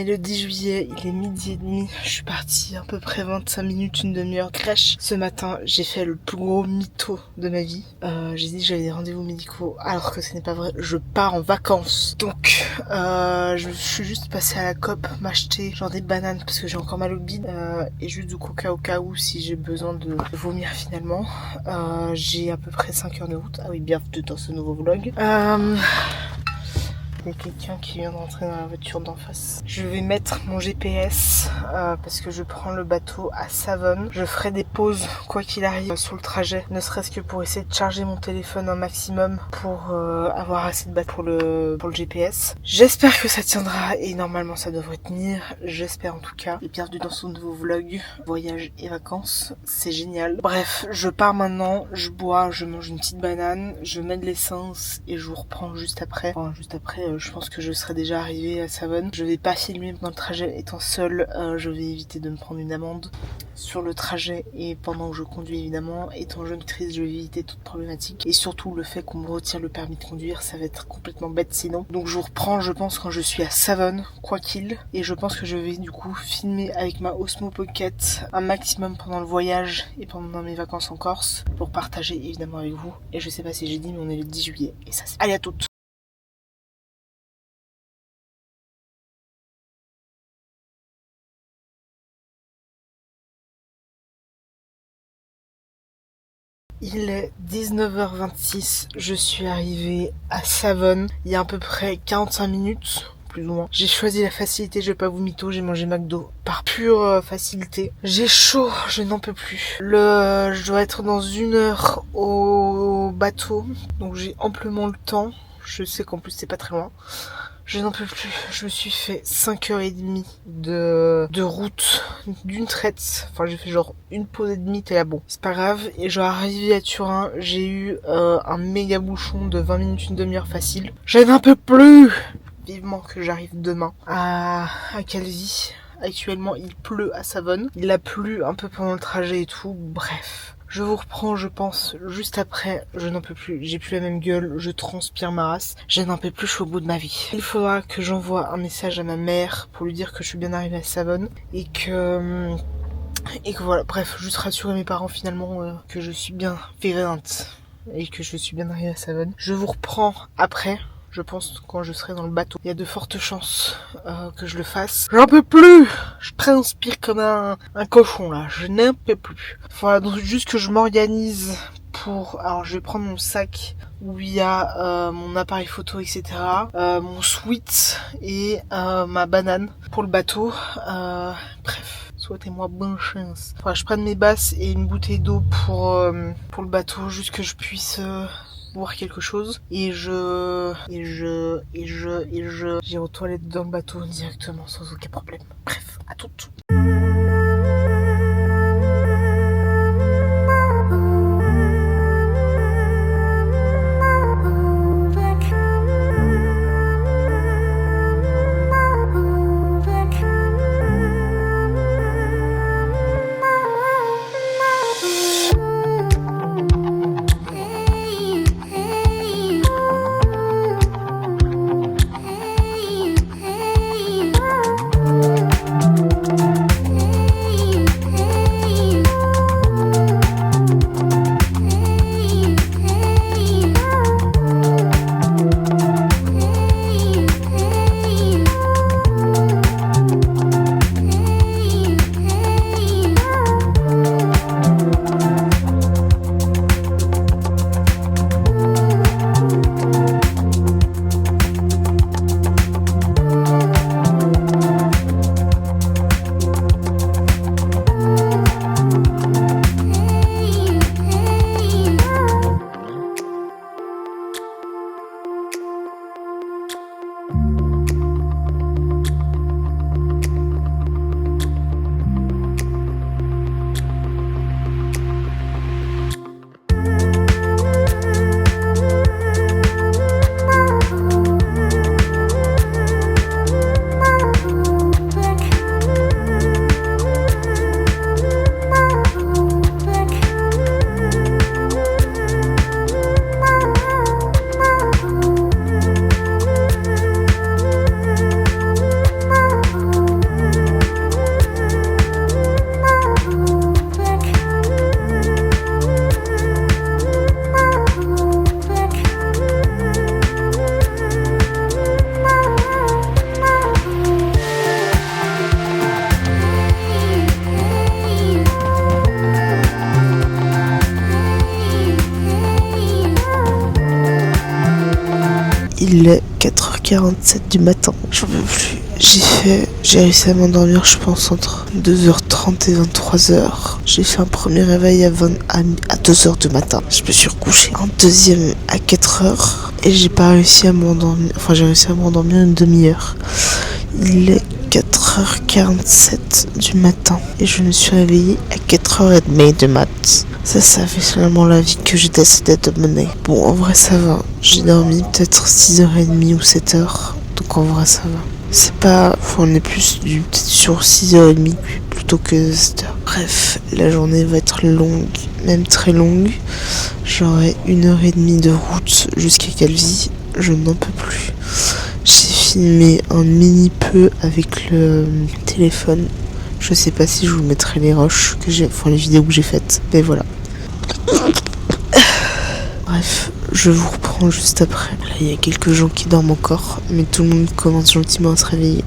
est le 10 juillet, il est 12h30, je suis partie à peu près 25 minutes, une demi-heure crèche. Ce matin, j'ai fait le plus gros mytho de ma vie. J'ai dit que j'avais des rendez-vous médicaux, alors que ce n'est pas vrai, je pars en vacances. Donc, je suis juste passée à la COP m'acheter genre des bananes parce que j'ai encore mal au bide et juste du coca au cas où si j'ai besoin de vomir finalement. J'ai à peu près 5 heures de route. Ah oui, bienvenue dans ce nouveau vlog. Il y a quelqu'un qui vient d'entrer dans la voiture d'en face. Je vais mettre mon GPS parce que je prends le bateau à Savone. Je ferai des pauses quoi qu'il arrive sur le trajet, ne serait-ce que pour essayer de charger mon téléphone un maximum pour avoir assez de batterie pour le GPS. J'espère que ça tiendra et normalement ça devrait tenir. J'espère en tout cas. Et bienvenue dans ce nouveau vlog voyage et vacances. C'est génial. Bref, je pars maintenant. Je bois, je mange une petite banane, je mets de l'essence et je vous reprends juste après. Enfin, juste après. Je pense que je serai déjà arrivée à Savone. Je vais pas filmer pendant le trajet étant seule. Je vais éviter de me prendre une amende sur le trajet et pendant que je conduis évidemment. Étant jeune crise, je vais éviter toute problématique. Et surtout le fait qu'on me retire le permis de conduire, ça va être complètement bête sinon. Donc je vous reprends je pense quand je suis à Savone, quoi qu'il. Et je pense que je vais du coup filmer avec ma Osmo Pocket un maximum pendant le voyage et pendant mes vacances en Corse. Pour partager évidemment avec vous. Et je sais pas si j'ai dit mais on est le 10 juillet. Et ça c'est... Allez à toutes. Il est 19h26, je suis arrivée à Savone il y a à peu près 45 minutes, plus ou moins. J'ai choisi la facilité, je vais pas vous mytho, j'ai mangé McDo par pure facilité. J'ai chaud, je n'en peux plus. Je dois être dans 1 heure au bateau, donc j'ai amplement le temps. Je sais qu'en plus c'est pas très loin. Je n'en peux plus. Je me suis fait 5h30 de route d'une traite. Enfin, j'ai fait genre une pause et demie, t'es là, bon. C'est pas grave. Et genre arrivé à Turin, j'ai eu un méga bouchon de 20 minutes, une demi-heure facile. Je n'en peux plus. Vivement que j'arrive demain à Calvi. Actuellement, il pleut à Savone. Il a plu un peu pendant le trajet et tout. Bref. Je vous reprends, je pense, juste après. Je n'en peux plus. J'ai plus la même gueule. Je transpire ma race. Je n'en peux plus. Je suis au bout de ma vie. Il faudra que j'envoie un message à ma mère pour lui dire que je suis bien arrivée à Savone et que voilà. Bref, juste rassurer mes parents finalement que je suis bien vivante et que je suis bien arrivée à Savone. Je vous reprends après. Je pense quand je serai dans le bateau. Il y a de fortes chances que je le fasse. J'en peux plus. Je transpire comme un cochon là. Je n'en peux plus. Voilà, donc juste que je m'organise pour... Alors je vais prendre mon sac où il y a mon appareil photo, etc. Mon sweat et ma banane pour le bateau. Bref, souhaitez-moi bonne chance. Voilà, je prenne mes basses et une bouteille d'eau pour le bateau, juste que je puisse... boire quelque chose et j'irai aux toilettes dans le bateau directement sans aucun problème. Bref, à toutes. Il est 4h47 du matin. J'en peux plus. J'ai réussi à m'endormir, je pense, entre 2h30 et 23h. J'ai fait un premier réveil à 2h du matin. Je me suis recouchée. Un deuxième à 4h. Et j'ai pas réussi à m'endormir. Enfin, j'ai réussi à m'endormir une demi-heure. Il est 4h47 du matin. Et je me suis réveillée à 4h30 du mat. Ça fait finalement la vie que j'ai décidé de mener. Bon, en vrai, ça va. J'ai dormi peut-être 6h30 ou 7h. Donc en vrai, ça va. C'est pas... Enfin, on est peut-être sur 6h30 plutôt que 7h. Bref, la journée va être longue, même très longue. J'aurai 1h30 de route jusqu'à Calvi. Je n'en peux plus. J'ai filmé un mini peu avec le téléphone. Je sais pas si je vous mettrai les rushs que j'ai... Enfin, les vidéos que j'ai faites. Mais voilà. Bref, je vous reprends juste après. Là, il y a quelques gens qui dorment encore, mais tout le monde commence gentiment à se réveiller.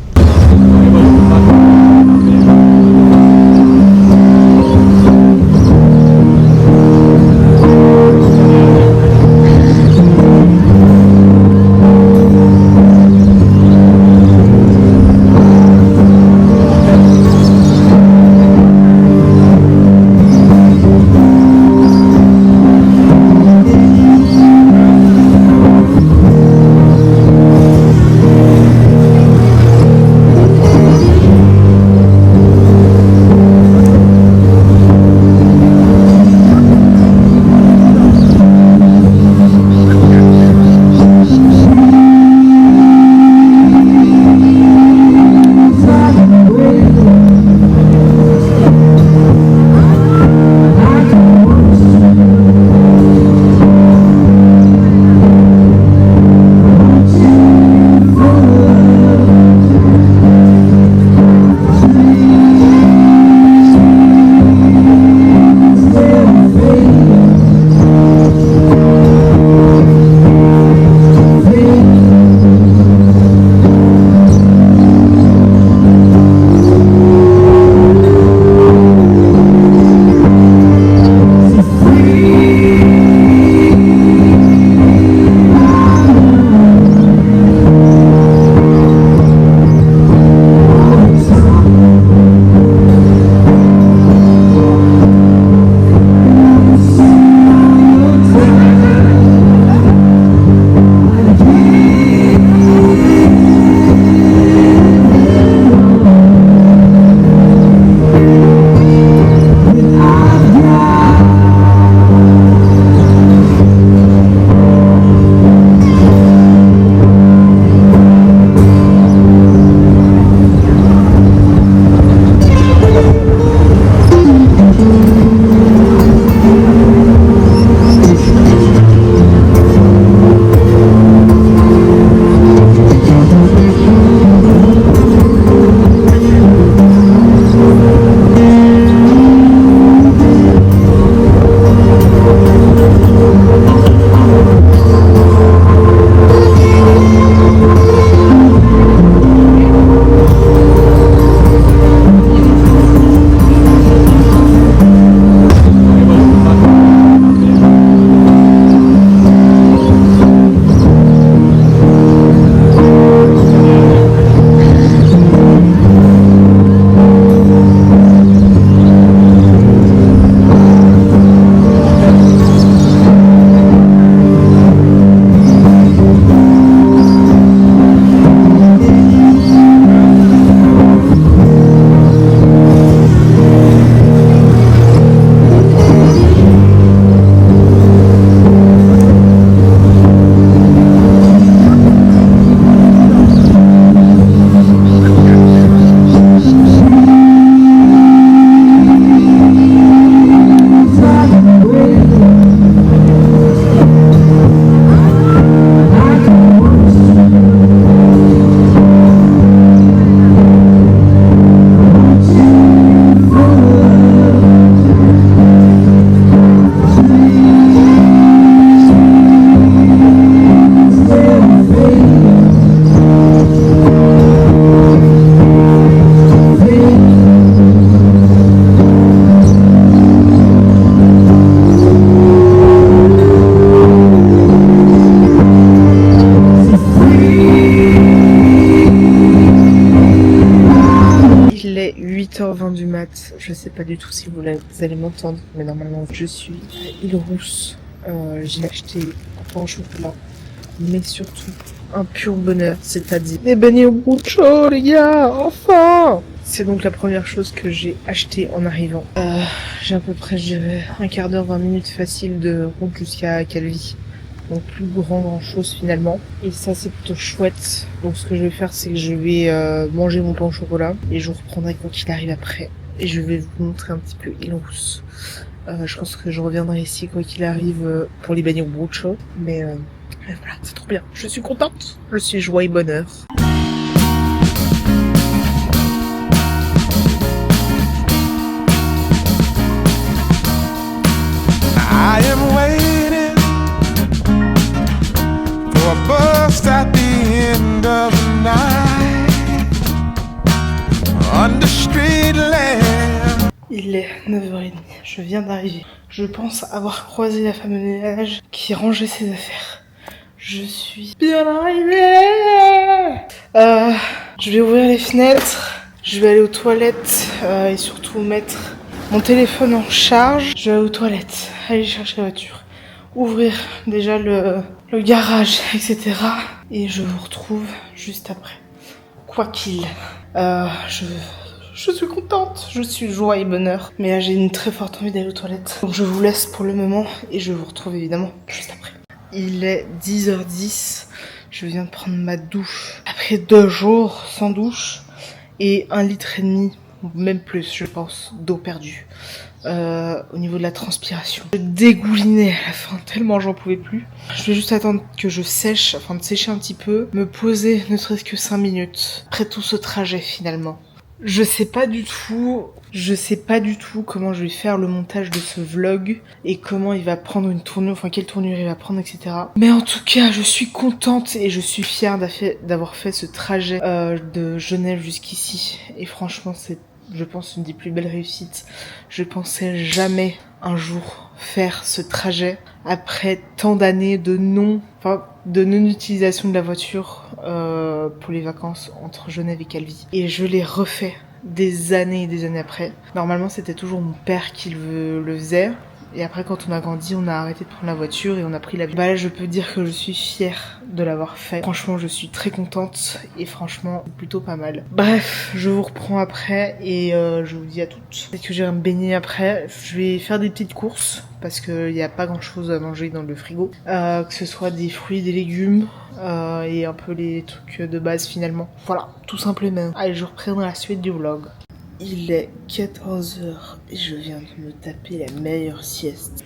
8h20 du mat. Je sais pas du tout si vous allez m'entendre, mais normalement je suis à Île-Rousse. J'ai acheté un pain au chocolat, mais surtout un pur bonheur, c'est-à-dire des beignets au bout de chaud, les gars, enfin! C'est donc la première chose que j'ai acheté en arrivant. J'ai à peu près, je dirais, un quart d'heure, 20 minutes facile de route jusqu'à Calvi. Donc plus grand chose finalement. Et ça c'est plutôt chouette. Donc ce que je vais faire, c'est que je vais manger mon pain au chocolat et je vous reprendrai quoi qu'il arrive après. Et je vais vous montrer un petit peu Île-Rousse. Je pense que je reviendrai ici quoi qu'il arrive pour les beignets au bruschetta. Mais voilà, c'est trop bien. Je suis contente. Je suis joie et bonheur. I am waiting for a bus at the end of the night under street lamp. Il est 9h30, je viens d'arriver. Je pense avoir croisé la femme de ménage qui rangeait ses affaires. Je suis bien arrivée. Je vais ouvrir les fenêtres, je vais aller aux toilettes et surtout mettre mon téléphone en charge. Je vais aller aux toilettes, aller chercher la voiture, ouvrir déjà le garage, etc. Et je vous retrouve juste après. Quoi qu'il, je suis contente, je suis joie et bonheur. Mais là, j'ai une très forte envie d'aller aux toilettes. Donc je vous laisse pour le moment et je vous retrouve évidemment juste après. Il est 10h10, je viens de prendre ma douche. Après 2 jours sans douche et 1,5 litre, même plus je pense, d'eau perdue. Au niveau de la transpiration. Je dégoulinais à la fin tellement j'en pouvais plus. Je vais juste attendre que je sèche, afin de sécher un petit peu, me poser ne serait-ce que 5 minutes. Après tout ce trajet finalement. Je sais pas du tout comment je vais faire le montage de ce vlog et comment il va prendre une tournure, enfin quelle tournure il va prendre, etc. Mais en tout cas, je suis contente et je suis fière d'avoir fait ce trajet de Genève jusqu'ici. Et franchement, c'est, je pense, une des plus belles réussites. Je pensais jamais un jour faire ce trajet après tant d'années de non-utilisation de la voiture pour les vacances entre Genève et Calvi. Et je l'ai refait des années et des années après. Normalement, c'était toujours mon père qui le faisait. Et après, quand on a grandi, on a arrêté de prendre la voiture et on a pris l'avion. Bah là, je peux dire que je suis fière de l'avoir fait. Franchement, je suis très contente et franchement, plutôt pas mal. Bref, je vous reprends après et je vous dis à toutes. Peut-être que j'irai me baigner après. Je vais faire des petites courses parce qu'il n'y a pas grand-chose à manger dans le frigo. Que ce soit des fruits, des légumes et un peu les trucs de base finalement. Voilà, tout simplement. Allez, je reprends la suite du vlog. Il est 14h et je viens de me taper la meilleure sieste.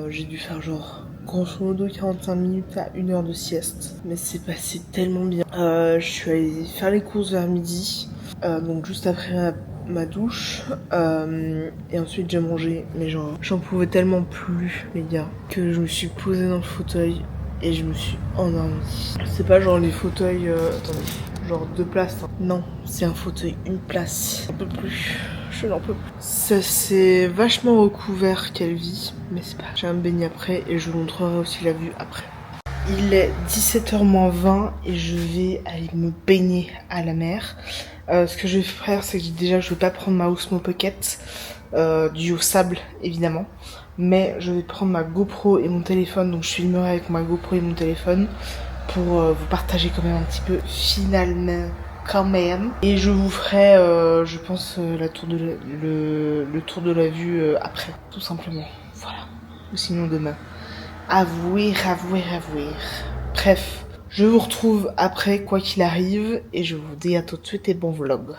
J'ai dû faire genre grosso modo 45 minutes à 1 heure de sieste. Mais c'est passé tellement bien. Je suis allée faire les courses vers midi. Donc juste après ma douche. Et ensuite j'ai mangé. Mais genre j'en pouvais tellement plus les gars que je me suis posée dans le fauteuil et je me suis endormie. C'est pas genre les fauteuils... attendez. Genre 2 places. Hein. Non, c'est un fauteuil, 1 place. J'en peux plus. Je n'en peux plus. Ça s'est vachement recouvert Calvi, mais c'est pas. J'ai un beignet après et je vous montrerai aussi la vue après. Il est 17h-20 et je vais aller me baigner à la mer. Ce que je vais faire, c'est que déjà je vais pas prendre ma Osmo Pocket, dû au sable évidemment. Mais je vais prendre ma GoPro et mon téléphone, donc je filmerai avec ma GoPro et mon téléphone. Pour vous partager quand même un petit peu finalement quand même. Et je vous ferai je pense le tour de la vue après tout simplement. Voilà. Ou sinon demain. Avouer. Bref, je vous retrouve après quoi qu'il arrive et je vous dis à tout de suite et bon vlog.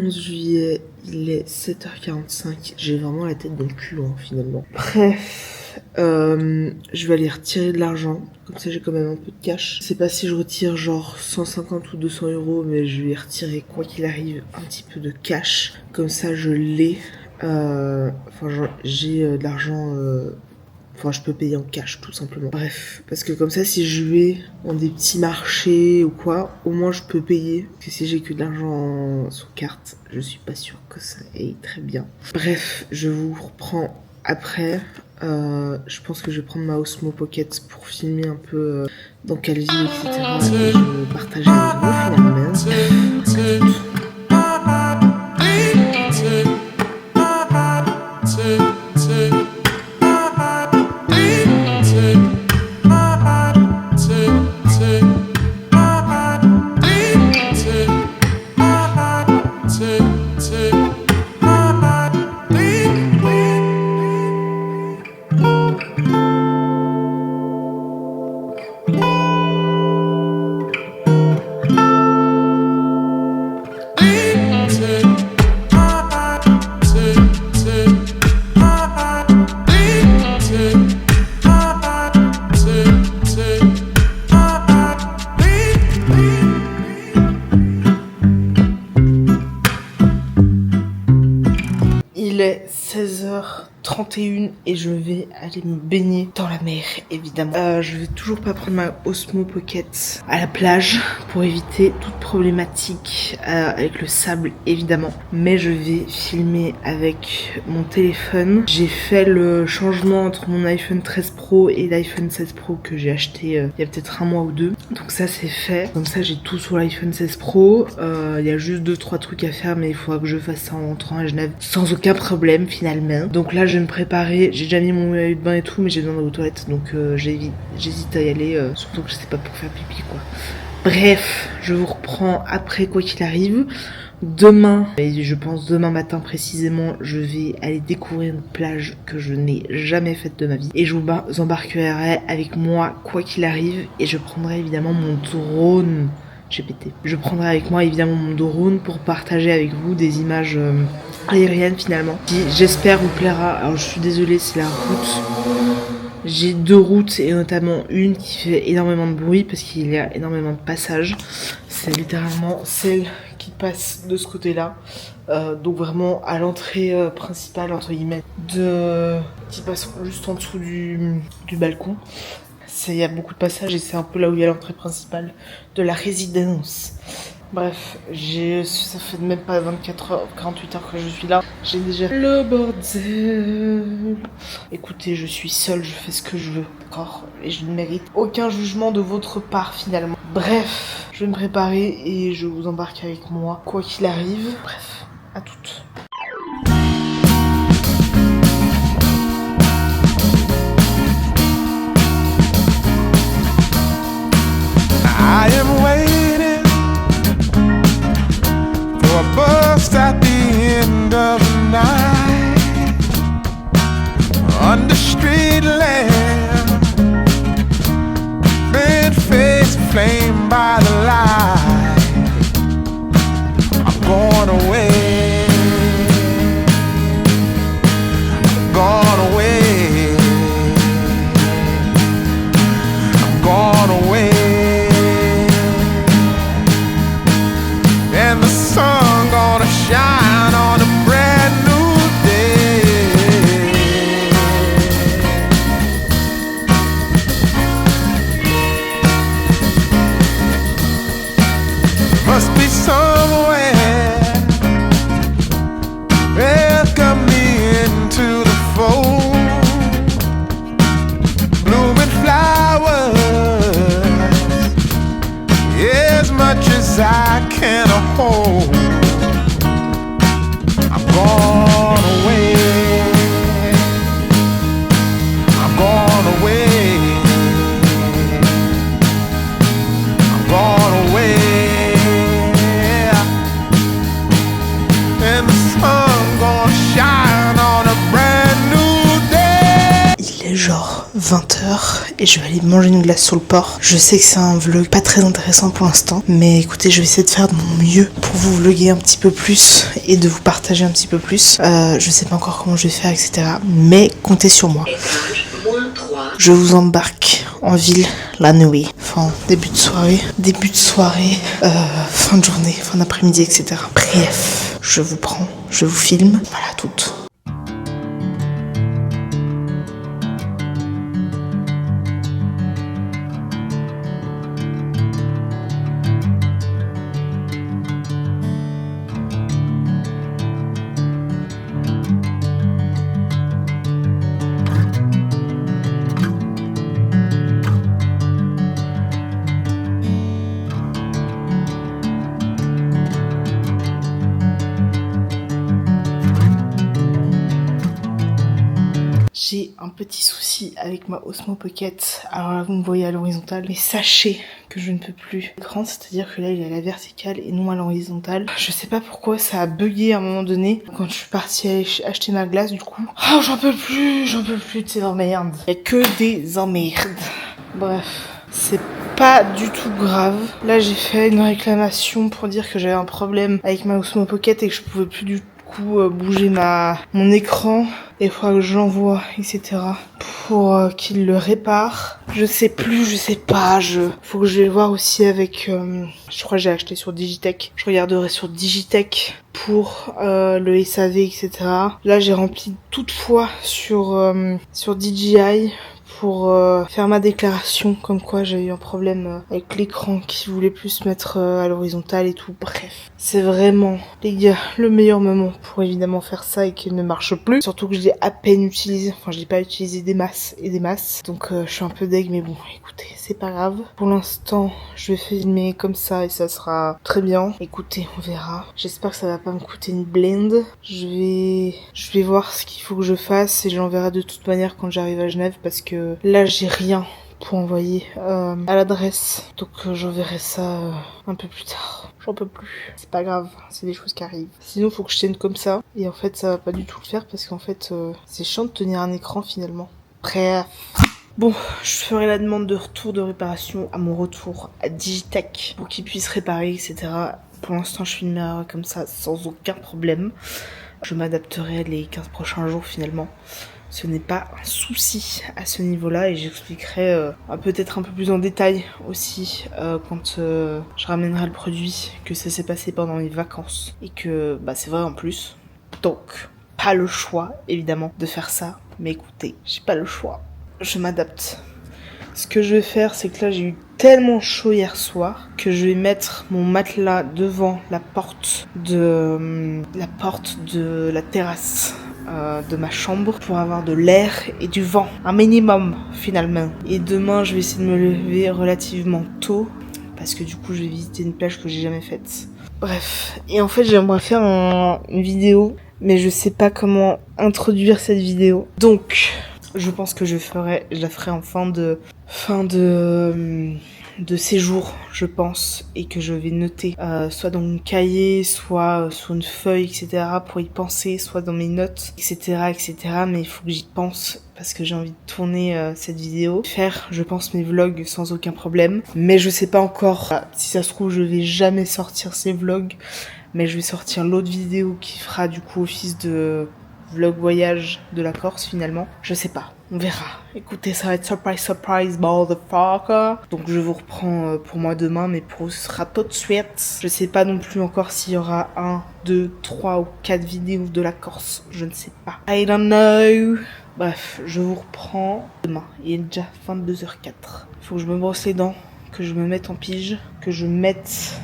11 juillet, il est 7h45. J'ai vraiment la tête dans le cul, hein, finalement. Bref, je vais aller retirer de l'argent. Comme ça, j'ai quand même un peu de cash. Je sais pas si je retire genre 150 ou 200 euros, mais je vais retirer, quoi qu'il arrive, un petit peu de cash. Comme ça, je l'ai. J'ai de l'argent... je peux payer en cash, tout simplement. Bref, parce que comme ça, si je vais dans des petits marchés ou quoi, au moins je peux payer. Parce que si j'ai que de l'argent sur carte, je suis pas sûre que ça aille très bien. Bref, je vous reprends après. Je pense que je vais prendre ma Osmo Pocket pour filmer un peu dans quelle ville, etc. Et je vais partager avec vous finalement. Il est 16h31 et je vais aller me baigner dans la mer, évidemment. Je vais toujours pas prendre ma Osmo Pocket à la plage pour éviter toute problématique avec le sable, évidemment. Mais je vais filmer avec mon téléphone. J'ai fait le changement entre mon iPhone 13 Pro et l'iPhone 16 Pro que j'ai acheté il y a peut-être un mois ou deux. Donc ça c'est fait. Comme ça j'ai tout sur l'iPhone 16 Pro. Il y a juste 2-3 trucs à faire, mais il faudra que je fasse ça en rentrant à Genève sans aucun problème finalement. Donc là je vais me préparer. J'ai déjà mis mon maillot de bain et tout, mais j'ai besoin d'aller aux toilettes, donc j'hésite à y aller, surtout que je sais pas pour faire pipi quoi. Bref, je vous reprends après quoi qu'il arrive. Demain, et je pense demain matin précisément, je vais aller découvrir une plage que je n'ai jamais faite de ma vie. Et je vous embarquerai avec moi quoi qu'il arrive. Et je prendrai évidemment mon drone. J'ai pété. Je prendrai avec moi évidemment mon drone pour partager avec vous des images aériennes finalement. Qui j'espère vous plaira. Alors je suis désolée, c'est la route. J'ai deux routes et notamment une qui fait énormément de bruit parce qu'il y a énormément de passages. C'est littéralement celle qui passe de ce côté-là. Donc vraiment à l'entrée principale entre guillemets qui passe juste en dessous du balcon. Il y a beaucoup de passages et c'est un peu là où il y a l'entrée principale de la résidence. Bref, ça fait même pas 24 heures, 48 heures que je suis là. J'ai déjà le bordel. Écoutez, je suis seule, je fais ce que je veux, d'accord? Et je ne mérite aucun jugement de votre part finalement. Bref, je vais me préparer et je vous embarque avec moi, quoi qu'il arrive. Bref, à toutes. I am waiting for a bus at the end of the night, under street lamp, red face flamed by the light. I'm going away, I'm gone away, I'm gone away. And the sun gonna shine on a brand new day. Must be somewhere welcome me into the fold. Blooming flowers, as much as I can hold. I'm gone away, I'm gone away, I'm gone away. And the sun gonna shine on a brand new day. Il est genre 20h et je vais aller manger une glace sur le port. Je sais que c'est un vlog pas très intéressant pour l'instant, mais écoutez, je vais essayer de faire de mon mieux pour vous vloguer un petit peu plus et de vous partager un petit peu plus. Je sais pas encore comment je vais faire, etc. Mais comptez sur moi. Je vous embarque en ville la nuit, enfin début de soirée, fin de journée, fin d'après-midi, etc. Bref, je vous prends, je vous filme, voilà tout. J'ai un petit souci avec ma Osmo Pocket. Alors là, vous me voyez à l'horizontale, mais sachez que je ne peux plus l'écran, c'est-à-dire que là, il est à la verticale et non à l'horizontale. Je sais pas pourquoi ça a bugué à un moment donné quand je suis partie aller acheter ma glace, du coup. Oh, j'en peux plus de ces emmerdes. Il y a que des emmerdes. Bref, c'est pas du tout grave. Là, j'ai fait une réclamation pour dire que j'avais un problème avec ma Osmo Pocket et que je pouvais plus du coup bouger mon écran. Et il faudra que je l'envoie, etc. pour qu'il le répare. Je sais pas. Faut que je vais voir aussi avec... je crois que j'ai acheté sur Digitech. Je regarderai sur Digitech pour le SAV, etc. Là, j'ai rempli toutefois sur DJI pour faire ma déclaration comme quoi j'ai eu un problème avec l'écran qui voulait plus se mettre à l'horizontale et tout. Bref, c'est vraiment, les gars, le meilleur moment pour évidemment faire ça et qu'il ne marche plus. Surtout que je l'ai à peine utilisé, enfin je l'ai pas utilisé des masses et des masses. Donc je suis un peu deg, mais bon, écoutez, c'est pas grave. Pour l'instant, je vais filmer comme ça et ça sera très bien. Écoutez, on verra. J'espère que ça va pas me coûter une blinde. Je vais voir ce qu'il faut que je fasse et j'enverrai de toute manière quand j'arrive à Genève parce que là j'ai rien pour envoyer à l'adresse, donc j'enverrai ça un peu plus tard. J'en peux plus, c'est pas grave, c'est des choses qui arrivent. Sinon faut que je tienne comme ça et en fait ça va pas du tout le faire parce qu'en fait c'est chiant de tenir un écran finalement. Bref. Bon, je ferai la demande de retour de réparation à mon retour à Digitech pour qu'ils puissent réparer, etc. Pour l'instant je filmerai comme ça sans aucun problème. Je m'adapterai les 15 prochains jours finalement. Ce n'est pas un souci à ce niveau-là et j'expliquerai peut-être un peu plus en détail aussi quand je ramènerai le produit que ça s'est passé pendant les vacances et que c'est vrai en plus. Donc, pas le choix évidemment de faire ça, mais écoutez, j'ai pas le choix. Je m'adapte. Ce que je vais faire, c'est que là j'ai eu tellement chaud hier soir que je vais mettre mon matelas devant la porte de la terrasse de ma chambre pour avoir de l'air et du vent, un minimum finalement. Et demain je vais essayer de me lever relativement tôt parce que du coup je vais visiter une plage que j'ai jamais faite. Bref, et en fait j'aimerais faire une vidéo, mais je sais pas comment introduire cette vidéo. Donc je pense que je la ferai en fin de séjour, je pense, et que je vais noter soit dans mon cahier, soit sur une feuille, etc. pour y penser, soit dans mes notes, etc. Mais il faut que j'y pense parce que j'ai envie de tourner cette vidéo, faire, je pense, mes vlogs sans aucun problème. Mais je sais pas encore si ça se trouve je vais jamais sortir ces vlogs, mais je vais sortir l'autre vidéo qui fera du coup office de vlog voyage de la Corse finalement. Je sais pas, on verra. Écoutez, ça va être surprise motherfucker. Donc je vous reprends pour moi demain, mais pour vous ce sera tout de suite. Je sais pas non plus encore s'il y aura 1, 2, 3 ou 4 vidéos de la Corse. Je ne sais pas. I don't know. Bref, je vous reprends demain. Il est déjà 22h04. Faut que je me brosse les dents, que je me mette en pige, que je mette...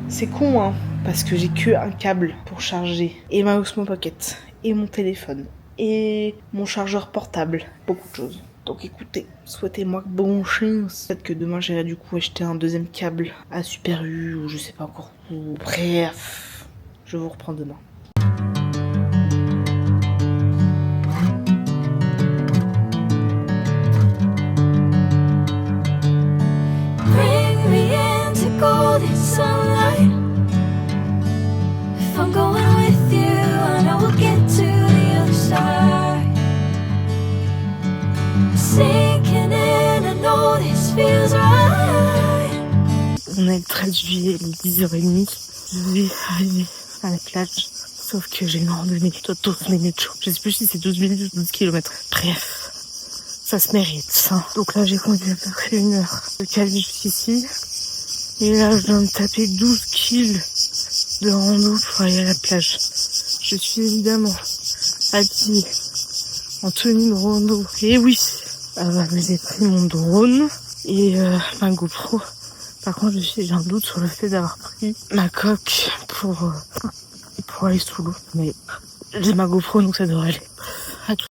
C'est con hein, parce que j'ai que un câble pour charger et ma Osmo Pocket et mon téléphone et mon chargeur portable, beaucoup de choses. Donc écoutez, souhaitez-moi bonne chance. Peut-être que demain j'irai du coup acheter un deuxième câble à Super U ou je sais pas encore où. Bref, je vous reprends demain. Bring me into golden sunlight. If I'm going with you, I know we'll get to the other side. Say just feels right. On est le 13 juillet, il est 10h30. Je vais arriver à la plage. Sauf que j'ai une randonnée de 12 minutes. Je sais plus si c'est 12 minutes ou 12 km. Bref, ça se mérite, ça. Donc là, j'ai conduit à peu près 1 heure de Calvi jusqu'ici. Et là, je viens de taper 12 kills de rando pour aller à la plage. Je suis évidemment habillée en tenue de rando. Et oui, mais j'ai pris mon drone et ma GoPro. Par contre, j'ai un doute sur le fait d'avoir pris ma coque pour aller sous l'eau. Mais j'ai ma GoPro, donc ça devrait aller. À tout.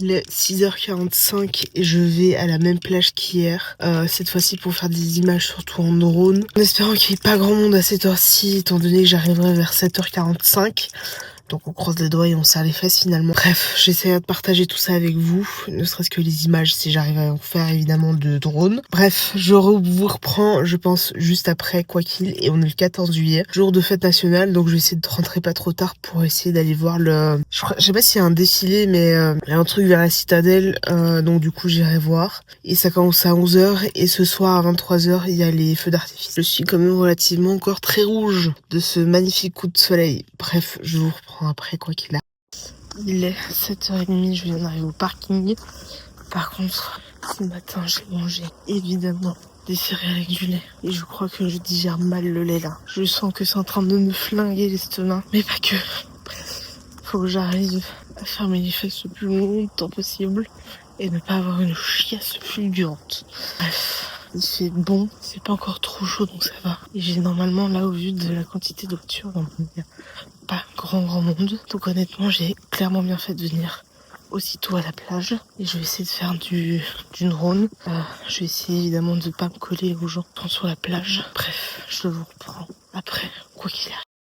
Il est 6h45 et je vais à la même plage qu'hier. Cette fois-ci pour faire des images surtout en drone. En espérant qu'il n'y ait pas grand monde à cette heure-ci, étant donné que j'arriverai vers 7h45. Donc on croise les doigts et on serre les fesses finalement. Bref, j'essaierai de partager tout ça avec vous. Ne serait-ce que les images si j'arrive à en faire évidemment de drone. Bref, je vous reprends je pense juste après quoi qu'il. Et on est le 14 juillet, jour de fête nationale. Donc je vais essayer de rentrer pas trop tard pour essayer d'aller voir le... Je sais pas s'il y a un défilé mais il y a un truc vers la citadelle. Donc du coup j'irai voir. Et ça commence à 11h et ce soir à 23h il y a les feux d'artifice. Je suis quand même relativement encore très rouge de ce magnifique coup de soleil. Bref, je vous reprends après quoi qu'il a. Il est 7h30, je viens d'arriver au parking. Par contre, ce matin j'ai mangé évidemment des céréales avec du lait. Et je crois que je digère mal le lait là. Je sens que c'est en train de me flinguer l'estomac. Mais pas que. Bref, faut que j'arrive à fermer les fesses le plus longtemps possible. Et ne pas avoir une chiasse fulgurante. Bref. Il fait bon, c'est pas encore trop chaud donc ça va. Et j'ai normalement là au vu de la quantité de voitures, il n'y a pas grand monde. Donc honnêtement j'ai clairement bien fait de venir aussitôt à la plage. Et je vais essayer de faire du drone. Je vais essayer évidemment de ne pas me coller aux gens qui sont sur la plage. Bref, je vous reprends après quoi qu'il arrive.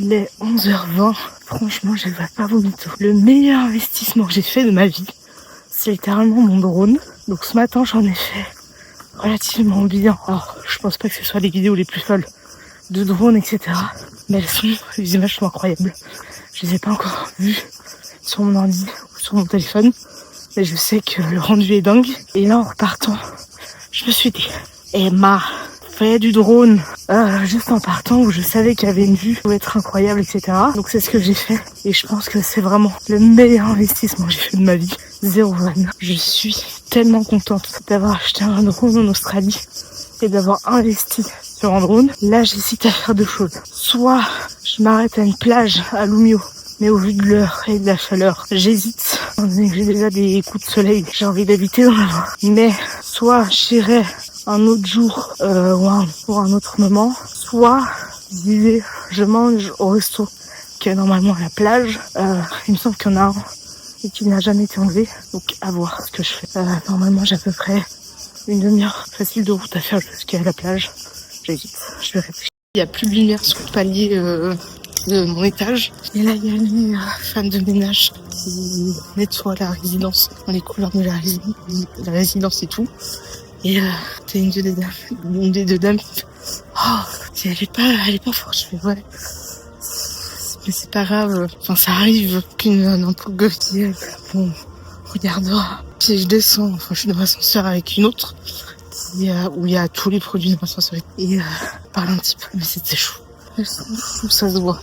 Il est 11h20. Franchement, je ne vais pas vous mytho. Le meilleur investissement que j'ai fait de ma vie, c'est littéralement mon drone. Donc ce matin, j'en ai fait relativement bien. Alors, je pense pas que ce soit les vidéos les plus folles de drone, etc. Mais les images sont incroyables. Je les ai pas encore vues sur mon ordi ou sur mon téléphone. Mais je sais que le rendu est dingue. Et là, en repartant, je me suis dit, Emma, fais du drone. Juste en partant, où je savais qu'il y avait une vue qui pouvait être incroyable, etc. Donc c'est ce que j'ai fait. Et je pense que c'est vraiment le meilleur investissement que j'ai fait de ma vie. 0 vanne. Je suis tellement contente d'avoir acheté un drone en Australie et d'avoir investi sur un drone. Là, j'hésite à faire deux choses. Soit je m'arrête à une plage à Lumio, mais au vu de l'heure et de la chaleur, j'hésite. J'ai déjà des coups de soleil, j'ai envie d'habiter dans la voie. Mais soit j'irai un autre jour ou un autre moment, soit je mange au resto qui est normalement à la plage. Il me semble qu'il y en a un et qui n'a jamais été enlevé, donc à voir ce que je fais. Normalement j'ai à peu près une demi-heure facile de route à faire jusqu'à la plage. J'hésite, je vais réfléchir. Il n'y a plus de lumière sur le palier de mon étage. Et là, il y a une femme de ménage qui nettoie la résidence dans les couleurs de la résidence et tout. Et t'as une des deux dames qui fait, elle est pas forte. Je fais ouais. Mais c'est pas grave. Enfin, ça arrive qu'une ampoule goffie. Bon, regardera. Puis je descends. Enfin, je suis dans l'ascenseur avec une autre. Où il y a tous les produits de l'ascenseur. Et parle un petit peu. Mais c'était chaud. Ça se voit.